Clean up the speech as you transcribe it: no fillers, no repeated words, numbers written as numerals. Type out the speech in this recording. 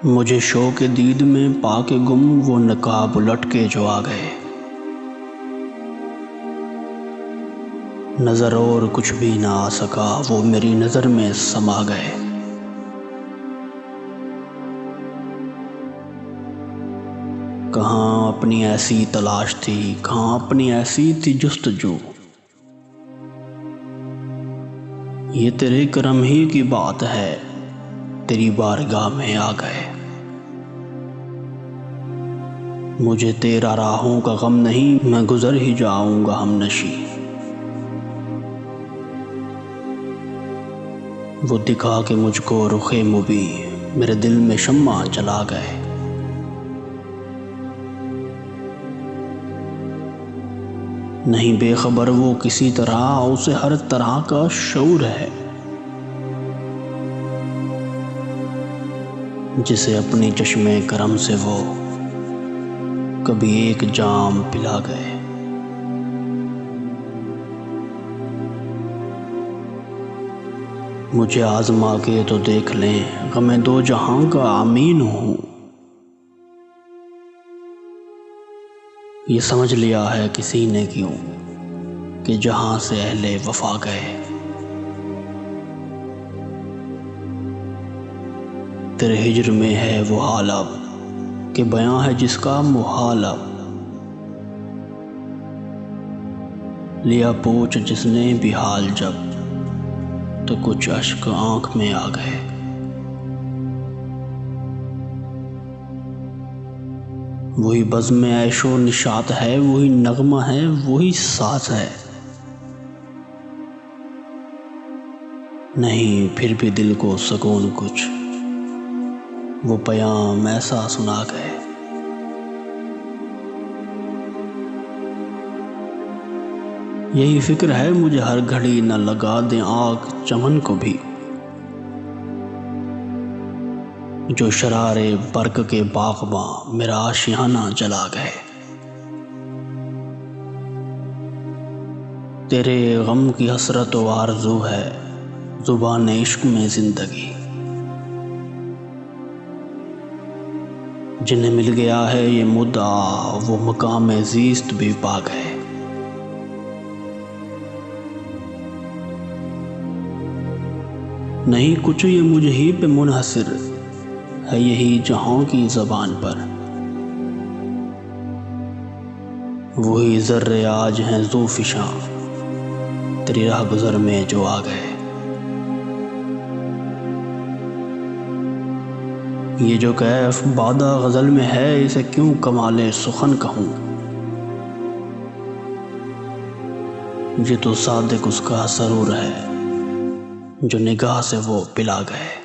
मुझे शौक़ दीद में पाके गुम वो नकाब उलट के जो आ गए। नज़र और कुछ भी ना आ सका, वो मेरी नज़र में समा गए। कहाँ अपनी ऐसी तलाश थी, कहाँ अपनी ऐसी थी जुस्तजू। ये तेरे करम ही की बात है, तेरी बारगाह में आ गए। मुझे तेरा राहों का गम नहीं, मैं गुजर ही जाऊंगा हमनशी। वो दिखा के मुझको रुखे मुबी, मेरे दिल में शम्मा जला गए। नहीं बेखबर वो किसी तरह, उसे हर तरह का शऊर है। जिसे अपनी चश्मे करम से वो कभी एक जाम पिला गए। मुझे आजमा के तो देख लें, गमे दो जहां का आमीन हूँ। ये समझ लिया है किसी ने क्यों कि जहां से अहले वफा गए। तेरे हिज्र में है वो हाल अब कि बयां है जिसका मुहाल अब। लिया पूछ जिसने भी हाल जब, तो कुछ अश्क आंख में आ गए। वही बज़्म ऐशो निशात है, वही नगमा है, वही साज है। नहीं फिर भी दिल को सुकून कुछ, वो पैगाम ऐसा सुना गए। यही फिक्र है मुझे हर घड़ी, न लगा दें आग चमन को भी। जो शरारे बर्क के बाग़बां मेरा आशियाना जला गए। तेरे गम की हसरत व आरज़ू है ज़ुबान इश्क में ज़िंदगी। जिन्हें मिल गया है ये मुद्दा, वो मकाम ज़ीस्त भी पा गए। नहीं कुछ ये मुझ ही पे मुनहसिर है, यही जहां की ज़बान पर। वही ज़र्रे आज हैं ज़ूफ़िशां, तेरी राह गुज़र में जो आ गए। ये जो कैफ बादा गज़ल में है, इसे क्यों कमाले सुखन कहूँ। ये तो सादिक उसका सरूर है, जो निगाह से वो पिला गए।